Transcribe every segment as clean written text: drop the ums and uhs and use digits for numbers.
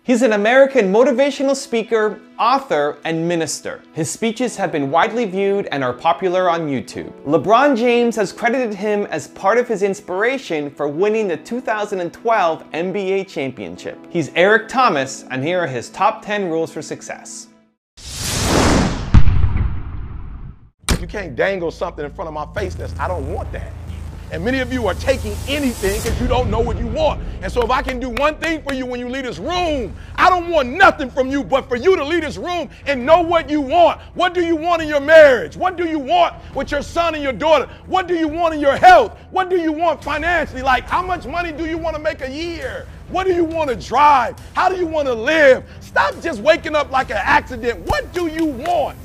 He's an American motivational speaker, author, and minister. His speeches have been widely viewed and are popular on YouTube. LeBron James has credited him as part of his inspiration for winning the 2012 NBA championship. He's Eric Thomas, and here are his top 10 rules for success. You can't dangle something in front of my face I don't want that. And many of you are taking anything because you don't know what you want. And so if I can do one thing for you when you leave this room, I don't want nothing from you but for you to leave this room and know what you want. What do you want in your marriage? What do you want with your son and your daughter? What do you want in your health? What do you want financially? Like, how much money do you want to make a year? What do you want to drive? How do you want to live? Stop just waking up like an accident. What do you want?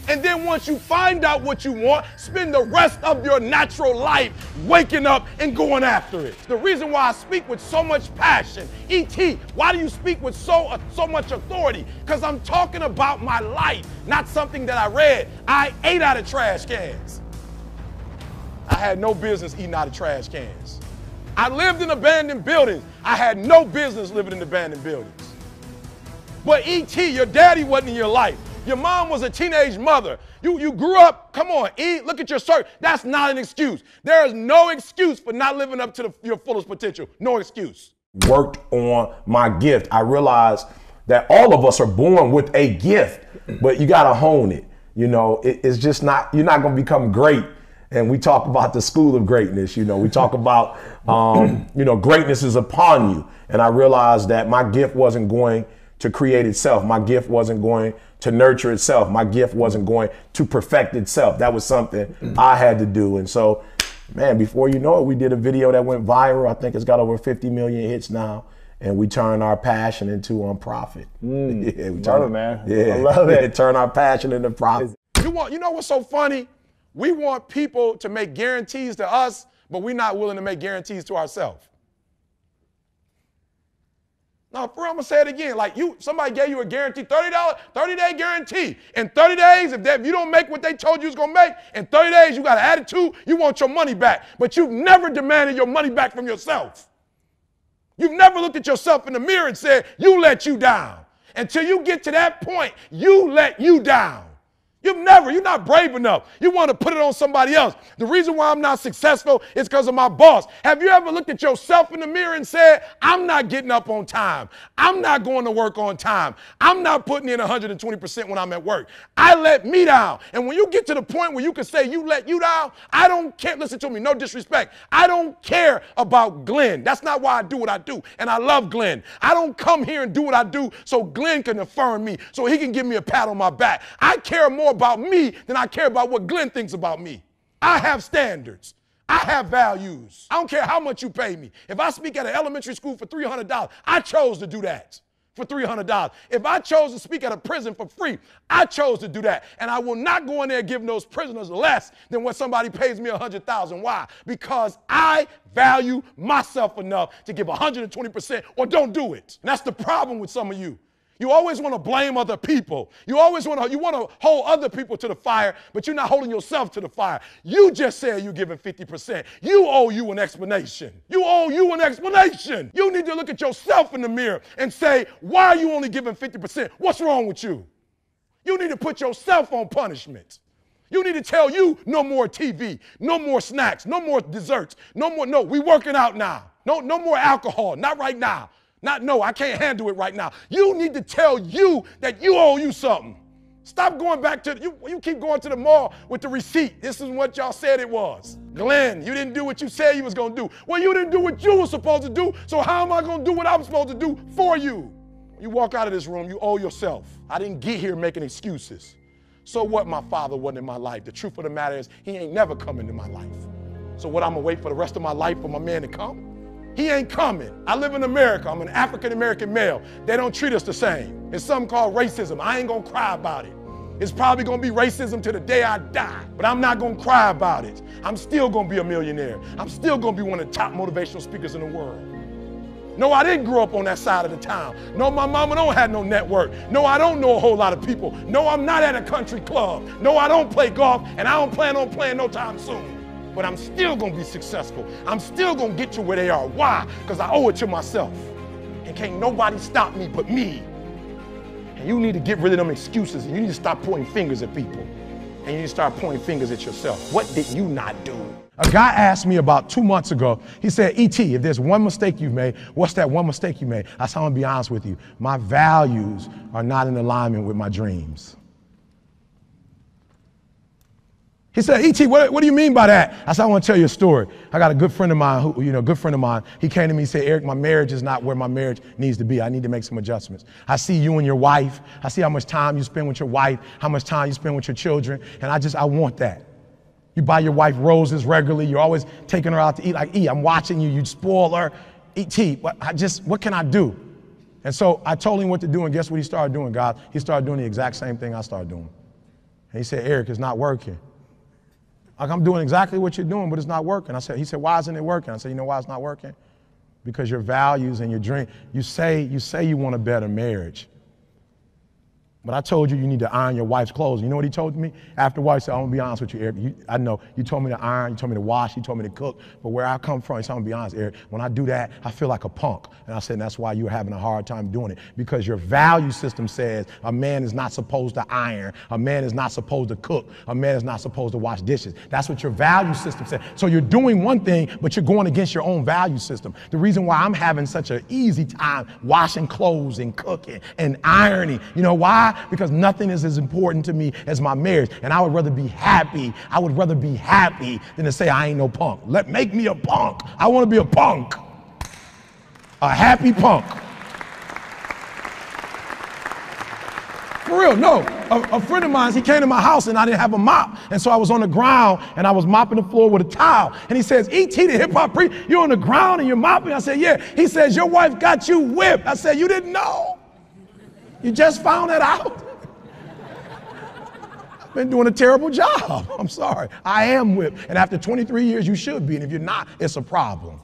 And then once you find out what you want, spend the rest of your natural life waking up and going after it. The reason why I speak with so much passion, E.T., why do you speak with so much authority? Because I'm talking about my life, not something that I read. I ate out of trash cans. I had no business eating out of trash cans. I lived in abandoned buildings. I had no business living in abandoned buildings. But E.T., your daddy wasn't in your life. Your mom was a teenage mother. You grew up, come on, look at your circle. That's not an excuse. There is no excuse for not living up to your fullest potential. No excuse. Worked on my gift. I realized that all of us are born with a gift, but you got to hone it. You know, it's just not, you're not going to become great. And we talk about the school of greatness. You know, we talk about, greatness is upon you. And I realized that my gift wasn't going to create itself. My gift wasn't going to nurture itself. My gift wasn't going to perfect itself. That was something I had to do. And so, man, before you know it, we did a video that went viral. I think it's got over 50 million hits now. And we turned our passion into profit. Yeah, love it, man. Yeah, I love it. Turn our passion into profit. You know what's so funny? We want people to make guarantees to us, but we're not willing to make guarantees to ourselves. No, for real, I'm gonna say it again. Like somebody gave you a guarantee, $30, 30-day guarantee. In 30 days, if you don't make what they told you was gonna make, in 30 days you got an attitude, you want your money back. But you've never demanded your money back from yourself. You've never looked at yourself in the mirror and said, you let you down. Until you get to that point, you let you down. You're not brave enough. You want to put it on somebody else. The reason why I'm not successful is because of my boss. Have you ever looked at yourself in the mirror and said, I'm not getting up on time. I'm not going to work on time. I'm not putting in 120% when I'm at work. I let me down. And when you get to the point where you can say you let you down, I don't care. Listen to me, no disrespect. I don't care about Glenn. That's not why I do what I do. And I love Glenn. I don't come here and do what I do so Glenn can affirm me, so he can give me a pat on my back. I care more about me than I care about what Glenn thinks about me. I have standards. I have values. I don't care how much you pay me. If I speak at an elementary school for $300, I chose to do that for $300. If I chose to speak at a prison for free, I chose to do that. And I will not go in there giving those prisoners less than what somebody pays me $100,000. Why? Because I value myself enough to give 120% or don't do it. And that's the problem with some of you. You always want to blame other people. You always want to hold other people to the fire, but you're not holding yourself to the fire. You just said you're giving 50%. You owe you an explanation. You owe you an explanation. You need to look at yourself in the mirror and say, why are you only giving 50%? What's wrong with you? You need to put yourself on punishment. You need to tell you no more TV, no more snacks, no more desserts, no, we working out now. No more alcohol, not right now. No, I can't handle it right now. You need to tell you that you owe you something. Stop going back to, you keep going to the mall with the receipt. This is what y'all said it was. Glenn, you didn't do what you said you was going to do. Well, you didn't do what you were supposed to do, so how am I going to do what I'm supposed to do for you? You walk out of this room, you owe yourself. I didn't get here making excuses. So what, my father wasn't in my life? The truth of the matter is he ain't never come into my life. So what, I'm going to wait for the rest of my life for my man to come? He ain't coming. I live in America. I'm an African-American male. They don't treat us the same. It's something called racism. I ain't gonna cry about it. It's probably gonna be racism to the day I die, but I'm not gonna cry about it. I'm still gonna be a millionaire. I'm still gonna be one of the top motivational speakers in the world. No, I didn't grow up on that side of the town. No, my mama don't have no network. No, I don't know a whole lot of people. No, I'm not at a country club. No, I don't play golf, and I don't plan on playing no time soon. But I'm still gonna be successful. I'm still gonna get you where they are. Why? Because I owe it to myself. And and can't nobody stop me but me. And you need to get rid of them excuses, and you need to stop pointing fingers at people. And you need to start pointing fingers at yourself. What did you not do? A guy asked me about 2 months ago, he said, E.T., if there's one mistake you've made, what's that one mistake you made? I said, I'm gonna be honest with you. My values are not in alignment with my dreams. He said, E.T., what do you mean by that? I said, I want to tell you a story. I got a good friend of mine he came to me and said, Eric, my marriage is not where my marriage needs to be. I need to make some adjustments. I see you and your wife. I see how much time you spend with your wife, how much time you spend with your children, and I want that. You buy your wife roses regularly. You're always taking her out to eat. Like, I'm watching you. You spoil her. E.T., what can I do? And so I told him what to do, and guess what he started doing, guys? He started doing the exact same thing I started doing. And he said, Eric, it's not working. Like, I'm doing exactly what you're doing, but it's not working. He said, why isn't it working? I said, you know why it's not working? Because your values and your dream, you say you want a better marriage. But I told you need to iron your wife's clothes. You know what he told me? After a while, he said, I'm gonna be honest with you, Eric. I know, you told me to iron, you told me to wash, you told me to cook, but where I come from, he said, I'm gonna be honest, Eric, when I do that, I feel like a punk. And I said, that's why you're having a hard time doing it. Because your value system says a man is not supposed to iron, a man is not supposed to cook, a man is not supposed to wash dishes. That's what your value system says. So you're doing one thing, but you're going against your own value system. The reason why I'm having such an easy time washing clothes and cooking and ironing, you know why? Because nothing is as important to me as my marriage. And I would rather be happy. I would rather be happy than to say I ain't no punk. Make me a punk. I want to be a punk. A happy punk. For real, no. A friend of mine, he came to my house and I didn't have a mop. And so I was on the ground and I was mopping the floor with a towel. And he says, E.T., the hip hop priest, you're on the ground and you're mopping? I said, yeah. He says, your wife got you whipped. I said, you didn't know? You just found that out? Been doing a terrible job. I'm sorry. I am whipped. And after 23 years, you should be. And if you're not, it's a problem.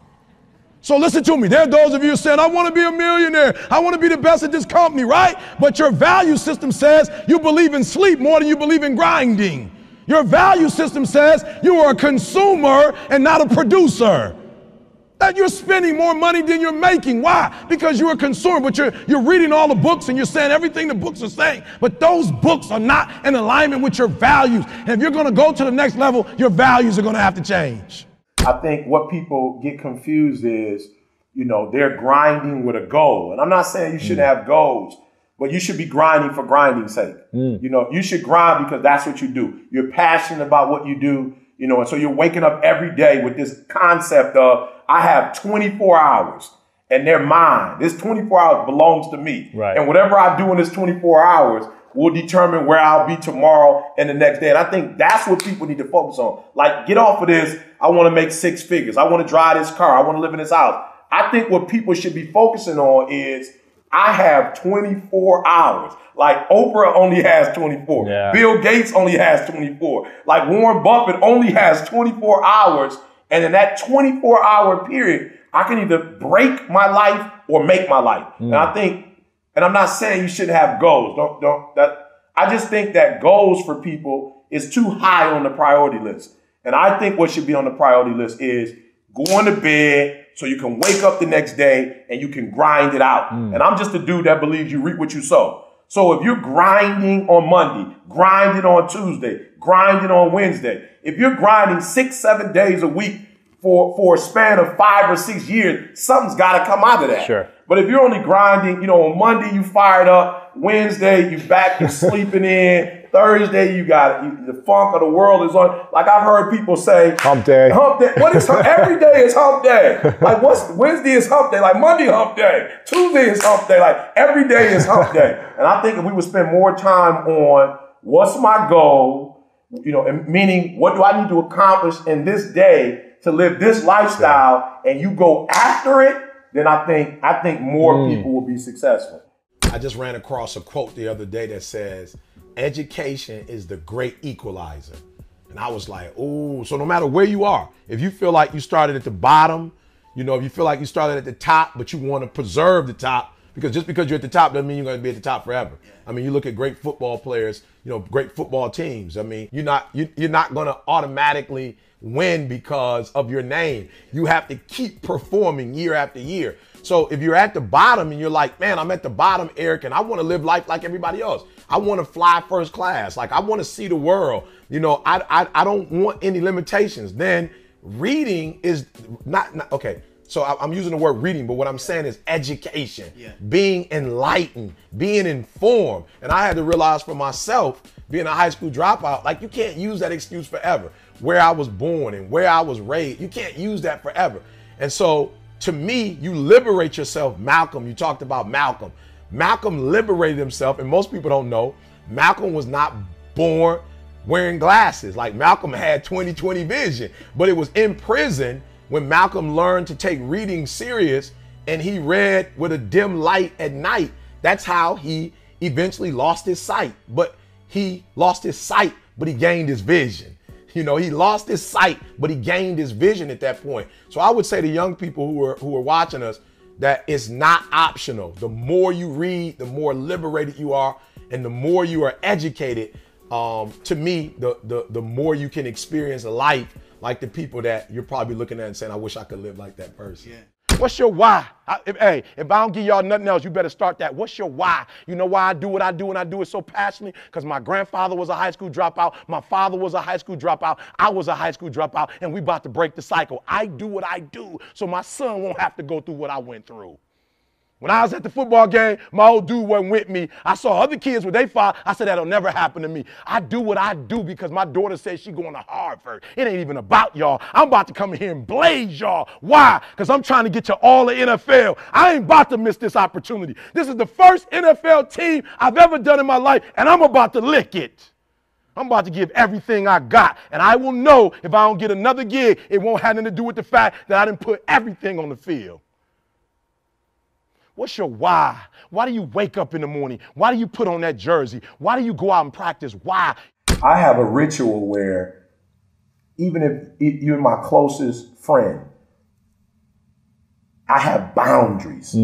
So listen to me. There are those of you who said, I want to be a millionaire. I want to be the best at this company, right? But your value system says you believe in sleep more than you believe in grinding. Your value system says you are a consumer and not a producer. That you're spending more money than you're making. Why? Because you're a consumer, but you're reading all the books and you're saying everything the books are saying. But those books are not in alignment with your values. And if you're going to go to the next level, your values are going to have to change. I think what people get confused is, they're grinding with a goal. And I'm not saying you shouldn't have goals, but you should be grinding for grinding's sake. You should grind because that's what you do. You're passionate about what you do, and so you're waking up every day with this concept of, I have 24 hours and they're mine. This 24 hours belongs to me. Right. And whatever I do in this 24 hours will determine where I'll be tomorrow and the next day. And I think that's what people need to focus on. Like, get off of this. I want to make 6 figures. I want to drive this car. I want to live in this house. I think what people should be focusing on is, I have 24 hours. Like, Oprah only has 24. Yeah. Bill Gates only has 24. Like, Warren Buffett only has 24 hours. And in that 24-hour period, I can either break my life or make my life. And I think, and I'm not saying you shouldn't have goals. I just think that goals for people is too high on the priority list. And I think what should be on the priority list is going to bed so you can wake up the next day and you can grind it out. And I'm just a dude that believes you reap what you sow. So if you're grinding on Monday, grinding on Tuesday, grinding on Wednesday, if you're grinding 6-7 days a week for a span of 5 or 6 years, something's got to come out of that. Sure. But if you're only grinding, on Monday you fired up, Wednesday you back to sleeping in, Thursday you got the funk of the world is on. Like, I've heard people say, hump day. Hump day. What is every day is hump day. Like, Wednesday is hump day. Like, Monday hump day. Tuesday is hump day. Like, every day is hump day. And I think if we would spend more time on what's my goal, and meaning what do I need to accomplish in this day to live this lifestyle, and you go after it, then I think more people will be successful. I just ran across a quote the other day that says, education is the great equalizer. And I was like, oh, so no matter where you are, if you feel like you started at the bottom, if you feel like you started at the top, but you want to preserve the top, because just because you're at the top doesn't mean you're going to be at the top forever. I mean, you look at great football players, great football teams. I mean, you're not going to automatically win because of your name. You have to keep performing year after year. So if you're at the bottom and you're like, man, I'm at the bottom, Eric, and I want to live life like everybody else. I want to fly first class. Like, I want to see the world. You know, I don't want any limitations. Then reading is not okay. So I'm using the word reading, but what I'm saying is education, being enlightened, being informed. And I had to realize for myself, being a high school dropout, like, you can't use that excuse forever. Where I was born and where I was raised, you can't use that forever. And so to me, you liberate yourself. Malcolm, you talked about Malcolm. Malcolm liberated himself, and most people don't know, Malcolm was not born wearing glasses. Like, Malcolm had 20/20 vision, but it was in prison when Malcolm learned to take reading serious, and he read with a dim light at night. That's how he eventually lost his sight. But he lost his sight, but he gained his vision. You know, he lost his sight, but he gained his vision at that point. So I would say to young people who are watching us that it's not optional. The more you read, the more liberated you are, and the more you are educated. To me, the more you can experience life like the people that you're probably looking at and saying, I wish I could live like that person. Yeah. What's your why? If I don't give y'all nothing else, you better start that. What's your why? You know why I do what I do, and I do it so passionately? Because my grandfather was a high school dropout. My father was a high school dropout. I was a high school dropout, and we about to break the cycle. I do what I do so my son won't have to go through what I went through. When I was at the football game, my old dude wasn't with me. I saw other kids with their father. I said, that'll never happen to me. I do what I do because my daughter says she's going to Harvard. It ain't even about y'all. I'm about to come in here and blaze y'all. Why? Because I'm trying to get you all the NFL. I ain't about to miss this opportunity. This is the first NFL team I've ever done in my life, and I'm about to lick it. I'm about to give everything I got, and I will know if I don't get another gig, it won't have nothing to do with the fact that I didn't put everything on the field. What's your why? Why do you wake up in the morning? Why do you put on that jersey? Why do you go out and practice? Why? I have a ritual where even if you're my closest friend, I have boundaries.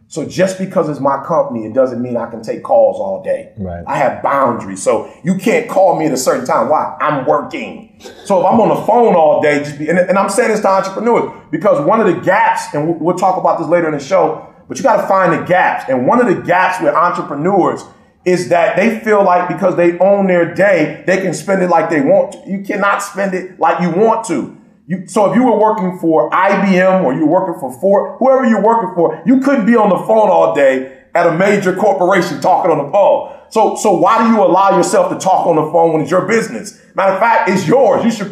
So just because it's my company, it doesn't mean I can take calls all day. Right. I have boundaries. So you can't call me at a certain time. Why? I'm working. So if I'm on the phone all day, and I'm saying this to entrepreneurs, because one of the gaps, and we'll talk about this later in the show, but you got to find the gaps. And one of the gaps with entrepreneurs is that they feel like because they own their day, they can spend it like they want to. You cannot spend it like you want to. So if you were working for IBM or you were working for Ford, whoever you're working for, you couldn't be on the phone all day at a major corporation talking on the phone. So why do you allow yourself to talk on the phone when it's your business? Matter of fact, it's yours. You should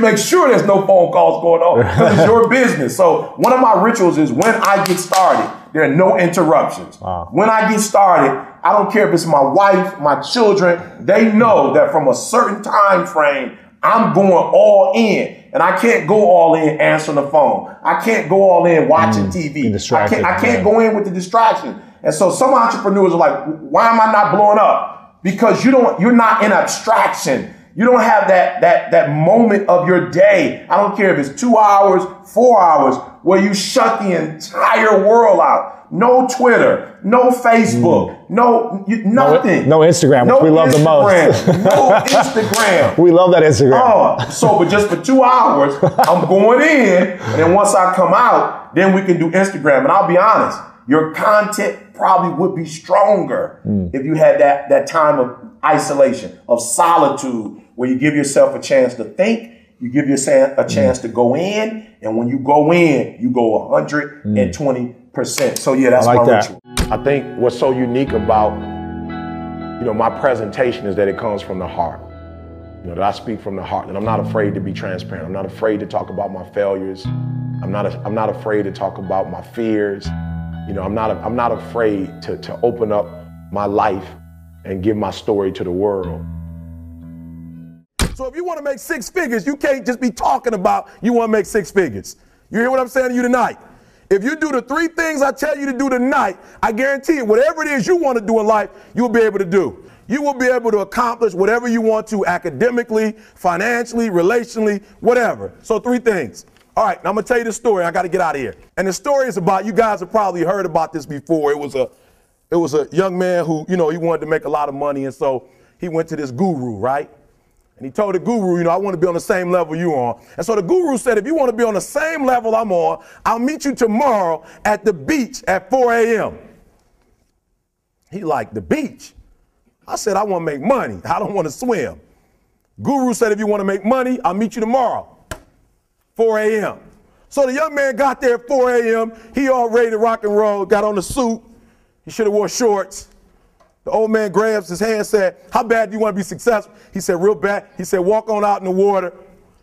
make sure there's no phone calls going on because it's your business. So one of my rituals is when I get started, there are no interruptions. Wow. When I get started, I don't care if it's my wife, my children, they know that from a certain time frame, I'm going all in. And I can't go all in answering the phone. I can't go all in watching TV. I can't go in with the distraction. And so some entrepreneurs are like, why am I not blowing up? Because you're not in abstraction. You don't have that moment of your day. I don't care if it's 2 hours, 4 hours, where you shut the entire world out. No Twitter, no Facebook, nothing. No Instagram, which we love the most. No Instagram. We love that Instagram. But just for 2 hours, I'm going in, and then once I come out, then we can do Instagram. And I'll be honest, your content probably would be stronger if you had that time of isolation, of solitude, where you give yourself a chance to think, you give yourself a chance to go in, and when you go in, you go 120%. So yeah, that's my ritual. I think what's so unique about, my presentation is that it comes from the heart. That I speak from the heart, and I'm not afraid to be transparent. I'm not afraid to talk about my failures. I'm not afraid to talk about my fears. I'm not afraid to open up my life and give my story to the world. So if you want to make 6 figures, you can't just be talking about you want to make 6 figures. You hear what I'm saying to you tonight? If you do the 3 things I tell you to do tonight, I guarantee you, whatever it is you want to do in life, you'll be able to do. You will be able to accomplish whatever you want to academically, financially, relationally, whatever. So 3 things. All right, now I'm going to tell you this story. I got to get out of here. And the story is about, you guys have probably heard about this before. It was a young man who, he wanted to make a lot of money. And so he went to this guru, right? And he told the guru, you know, I want to be on the same level you on. And so the guru said, if you want to be on the same level I'm on, I'll meet you tomorrow at the beach at 4 a.m. He like, the beach? I said, I want to make money. I don't want to swim. Guru said, if you want to make money, I'll meet you tomorrow, 4 a.m. So the young man got there at 4 a.m. He all ready to rock and roll, got on the suit. He should have wore shorts. The old man grabs his hand and said, how bad do you want to be successful? He said, real bad. He said, walk on out in the water.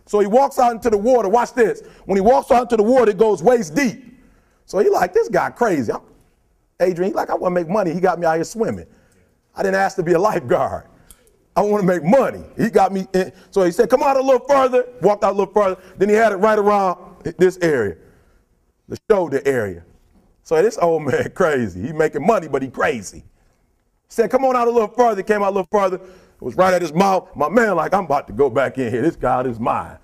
So he walks out into the water. Watch this. When he walks out into the water, it goes waist deep. So he like, this guy crazy. Adrian, he like, I want to make money. He got me out here swimming. I didn't ask to be a lifeguard. I want to make money. He got me in. So he said, come out a little further. Walked out a little further. Then he had it right around this area, the shoulder area. So this old man crazy. He making money, but he crazy. Said, come on out a little further. Came out a little further. It was right at his mouth. My man like, I'm about to go back in here. This God is mine.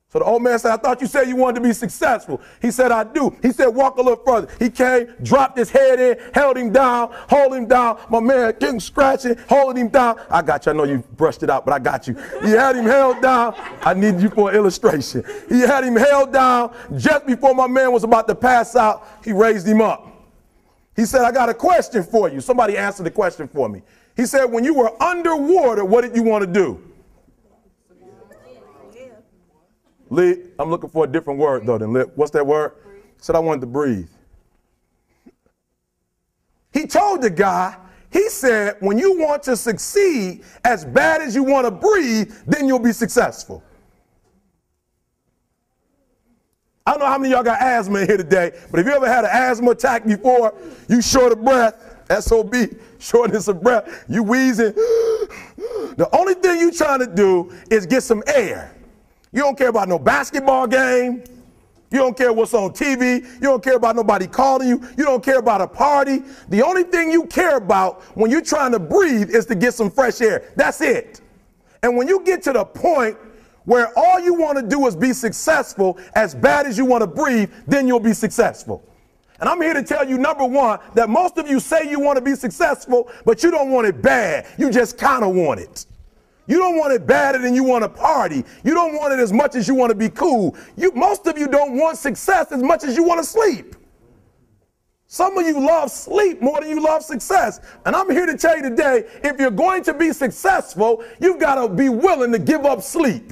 So the old man said, I thought you said you wanted to be successful. He said, I do. He said, walk a little further. He came, dropped his head in, held him down, hold him down. My man getting scratching, holding him down. I got you. I know you brushed it out, but I got you. He had him held down. I need you for an illustration. He had him held down. Just before my man was about to pass out, he raised him up. He said, I got a question for you. Somebody answer the question for me. He said, when you were underwater, what did you want to do? Lee, I'm looking for a different word, though, than lip. What's that word? He said, I wanted to breathe. He told the guy, he said, when you want to succeed as bad as you want to breathe, then you'll be successful. I don't know how many of y'all got asthma in here today, but if you ever had an asthma attack before, you short of breath, SOB, shortness of breath, you wheezing. The only thing you trying to do is get some air. You don't care about no basketball game. You don't care what's on TV. You don't care about nobody calling you. You don't care about a party. The only thing you care about when you're trying to breathe is to get some fresh air. That's it. And when you get to the point where all you want to do is be successful as bad as you want to breathe, then you'll be successful. And I'm here to tell you, number one, that most of you say you want to be successful, but you don't want it bad. You just kind of want it. You don't want it badder than you want to party. You don't want it as much as you want to be cool. Most of you don't want success as much as you want to sleep. Some of you love sleep more than you love success. And I'm here to tell you today, if you're going to be successful, you've got to be willing to give up sleep.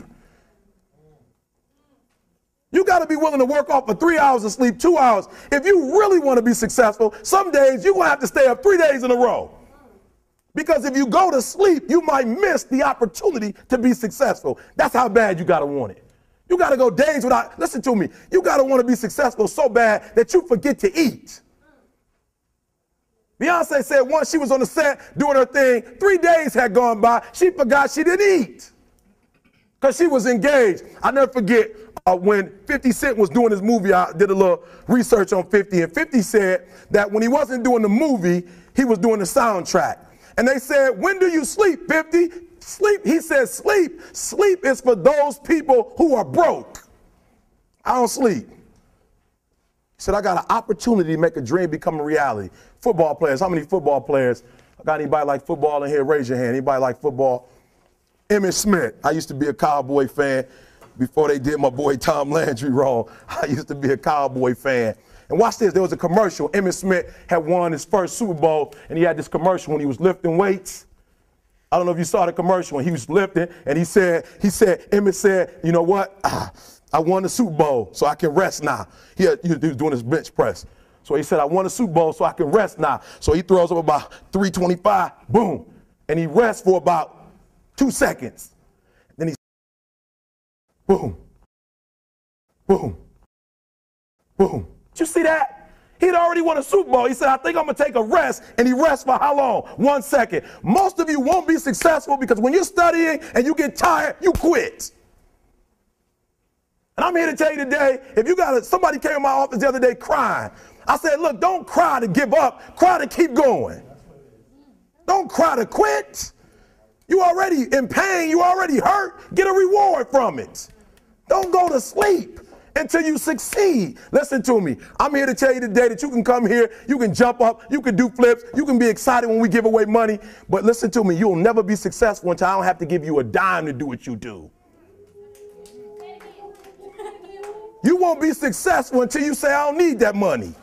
You got to be willing to work off for 3 hours of sleep, 2 hours. If you really want to be successful, some days you're going to have to stay up 3 days in a row. Because if you go to sleep, you might miss the opportunity to be successful. That's how bad you got to want it. You got to go days without, listen to me, you got to want to be successful so bad that you forget to eat. Beyonce said once she was on the set doing her thing, 3 days had gone by, she forgot she didn't eat because she was engaged. I never forget when 50 Cent was doing his movie, I did a little research on 50, and 50 said that when he wasn't doing the movie, he was doing the soundtrack. And they said, when do you sleep, 50? Sleep. He said, sleep. Sleep is for those people who are broke. I don't sleep. He said, I got an opportunity to make a dream become a reality. Football players, how many football players? I got anybody like football in here? Raise your hand. Anybody like football? Emmitt Smith. I used to be a Cowboy fan before they did my boy Tom Landry wrong. I used to be a Cowboy fan. And watch this, there was a commercial. Emmitt Smith had won his first Super Bowl, and he had this commercial when he was lifting weights. I don't know if you saw the commercial when he was lifting, and Emmitt said, you know what? I won the Super Bowl, so I can rest now. He was doing his bench press. So he said, I won the Super Bowl, so I can rest now. So he throws up about 325, boom, and he rests for about 2 seconds. Then he, boom, boom, boom. Did you see that? He'd already won a Super Bowl. He said, I think I'm going to take a rest. And he rests for how long? 1 second. Most of you won't be successful because when you're studying and you get tired, you quit. And I'm here to tell you today, if you got somebody came in my office the other day crying. I said, look, don't cry to give up. Cry to keep going. Don't cry to quit. You already in pain. You already hurt. Get a reward from it. Don't go to sleep. until you succeed. Listen to me. I'm here to tell you today that you can come here, you can jump up, you can do flips, you can be excited when we give away money. But listen to me, you'll never be successful until I don't have to give you a dime to do what you do. You won't be successful until you say, I don't need that money,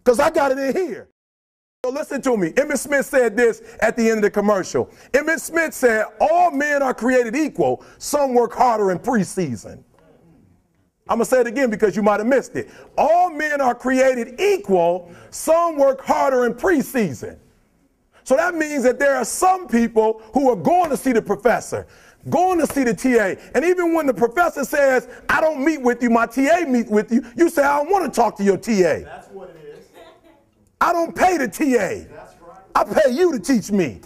because I got it in here. So listen to me. Emmitt Smith said this at the end of the commercial. Emmitt Smith said, all men are created equal. Some work harder in preseason. I'm going to say it again because you might have missed it. All men are created equal. Some work harder in preseason. So that means that there are some people who are going to see the professor, going to see the TA. And even when the professor says, I don't meet with you, my TA meet with you, you say, I don't want to talk to your TA. That's what it is. I don't pay the TA. That's right. I pay you to teach me.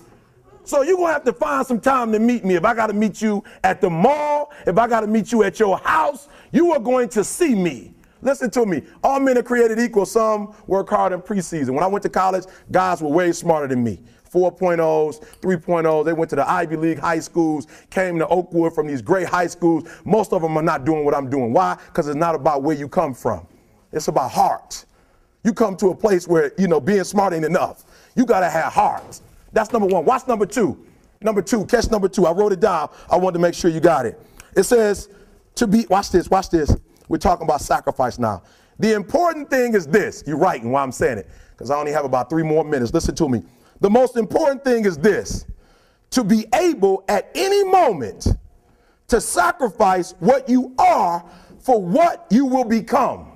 So you're going to have to find some time to meet me. If I got to meet you at the mall, if I got to meet you at your house, you are going to see me. Listen to me. All men are created equal. Some work hard in preseason. When I went to college, guys were way smarter than me. 4.0s, 3.0s. They went to the Ivy League high schools, came to Oakwood from these great high schools. Most of them are not doing what I'm doing. Why? Because it's not about where you come from. It's about heart. You come to a place where, you know, being smart ain't enough. You got to have heart. That's number one. Watch number two. Number two, catch number two. I wrote it down. I wanted to make sure you got it. It says to be, watch this. We're talking about sacrifice now. The important thing is this. You're writing while I'm saying it, because I only have about 3 more minutes. Listen to me. The most important thing is this: to be able at any moment to sacrifice what you are for what you will become.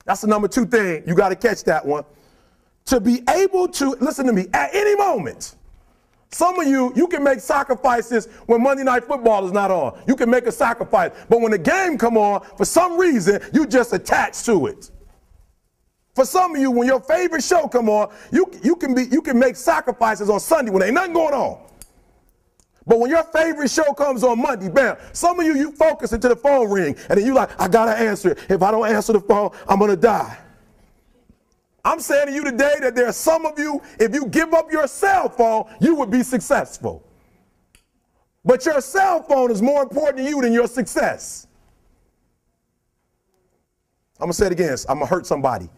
That's the number 2 thing. You got to catch that one. To be able to, listen to me, at any moment. Some of you can make sacrifices when Monday Night Football is not on. You can make a sacrifice. But when the game come on, for some reason, you just attach to it. For some of you, when your favorite show come on, you can make sacrifices on Sunday when ain't nothing going on. But when your favorite show comes on Monday, bam, some of you focus until the phone ring, and then you like, I gotta answer it. If I don't answer the phone, I'm gonna die. I'm saying to you today that there are some of you, if you give up your cell phone, you would be successful. But your cell phone is more important to you than your success. I'm gonna say it again. I'm gonna hurt somebody.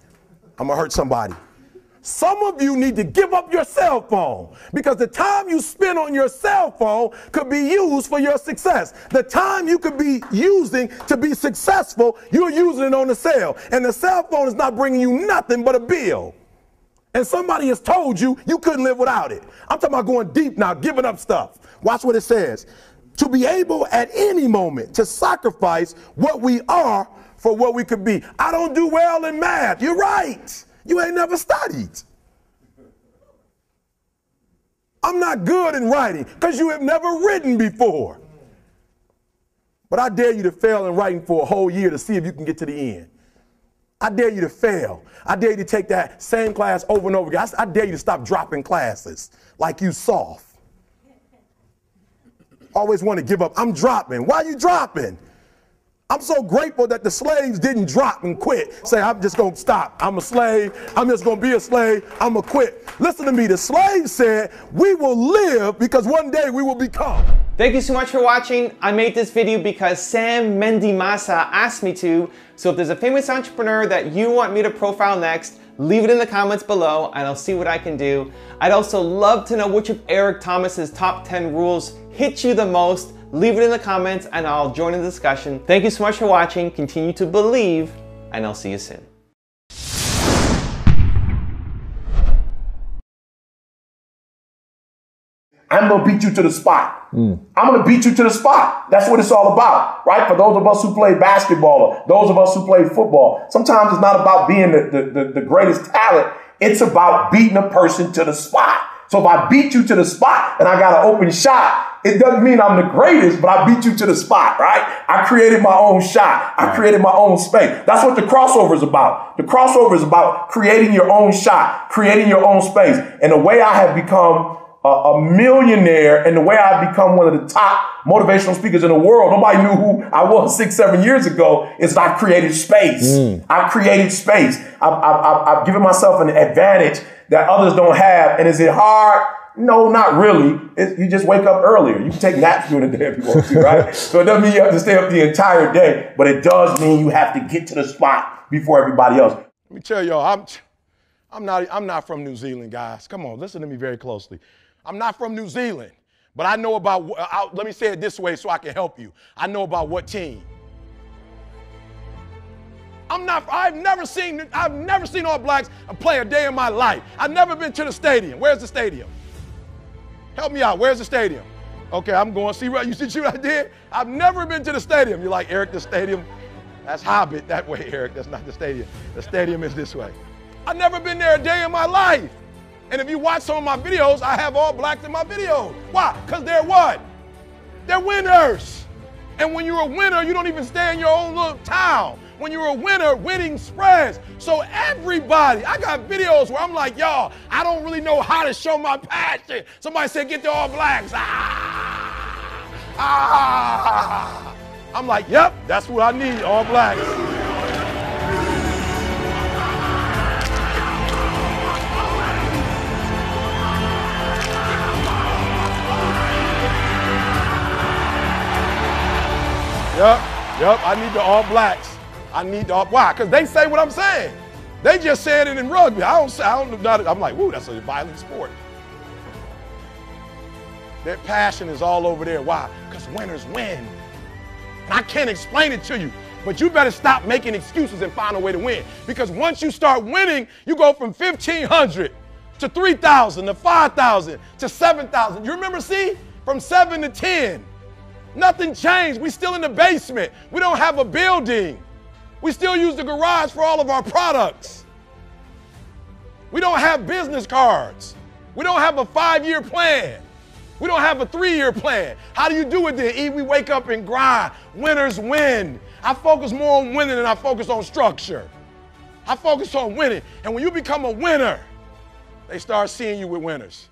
Some of you need to give up your cell phone, because the time you spend on your cell phone could be used for your success. The time you could be using to be successful, you're using it on the cell. And the cell phone is not bringing you nothing but a bill. And somebody has told you you couldn't live without it. I'm talking about going deep now, giving up stuff. Watch what it says. To be able at any moment to sacrifice what we are for what we could be. I don't do well in math. You're right. You ain't never studied. I'm not good in writing because you have never written before. But I dare you to fail in writing for a whole year to see if you can get to the end. I dare you to fail. I dare you to take that same class over and over again. I dare you to stop dropping classes like you soft. Always want to give up. I'm dropping. Why are you dropping? I'm so grateful that the slaves didn't drop and quit. Say, I'm just going to stop. I'm a slave. I'm just going to be a slave. I'm going to quit. Listen to me. The slaves said, we will live because one day we will become. Thank you so much for watching. I made this video because Sam Mendimasa asked me to. So if there's a famous entrepreneur that you want me to profile next, leave it in the comments below and I'll see what I can do. I'd also love to know which of Eric Thomas's top 10 rules hit you the most. Leave it in the comments and I'll join in the discussion. Thank you so much for watching. Continue to believe, and I'll see you soon. I'm going to beat you to the spot. I'm going to beat you to the spot. That's what it's all about, right? For those of us who play basketball, or those of us who play football, sometimes it's not about being the greatest talent. It's about beating a person to the spot. So if I beat you to the spot and I got an open shot, it doesn't mean I'm the greatest, but I beat you to the spot, right? I created my own shot. I created my own space. That's what the crossover is about. The crossover is about creating your own shot, creating your own space. And the way I have become a millionaire and the way I've become one of the top motivational speakers in the world, nobody knew who I was 6-7 years ago, is I created space. I created space. I've given myself an advantage that others don't have. And is it hard? No, not really. You just wake up earlier. You can take naps during the day if you want to, right? So it doesn't mean you have to stay up the entire day, but it does mean you have to get to the spot before everybody else. Let me tell y'all, I'm not from New Zealand, guys. Come on, listen to me very closely. I'm not from New Zealand, but I know about, let me say it this way so I can help you. I know about what team. I've never seen All Blacks play a day in my life. I've never been to the stadium. Where's the stadium? Help me out. Where's the stadium? Okay, I'm going. See what I did? I've never been to the stadium. You're like, Eric, the stadium, that's Hobbit that way, Eric. That's not the stadium. The stadium is this way. I've never been there a day in my life. And if you watch some of my videos, I have All Blacks in my videos. Why? Because they're what? They're winners. And when you're a winner, you don't even stay in your own little town. When you're a winner, winning spreads. So everybody, I got videos where I'm like, y'all, I don't really know how to show my passion. Somebody said, get the All Blacks. I'm like, yep, that's what I need, All Blacks. Yep, I need the All Blacks. I need the why? Because they say what I'm saying. They just said it in rugby. I don't know. I'm like, woo, that's a violent sport. Their passion is all over there. Why? Because winners win. And I can't explain it to you, but you better stop making excuses and find a way to win. Because once you start winning, you go from 1,500 to 3,000 to 5,000 to 7,000. You remember, see? From 7 to 10. Nothing changed. We're still in the basement. We don't have a building. We still use the garage for all of our products. We don't have business cards. We don't have a 5-year plan. We don't have a 3-year plan. How do you do it then? E, we wake up and grind. Winners win. I focus more on winning than I focus on structure. I focus on winning. And when you become a winner, they start seeing you with winners.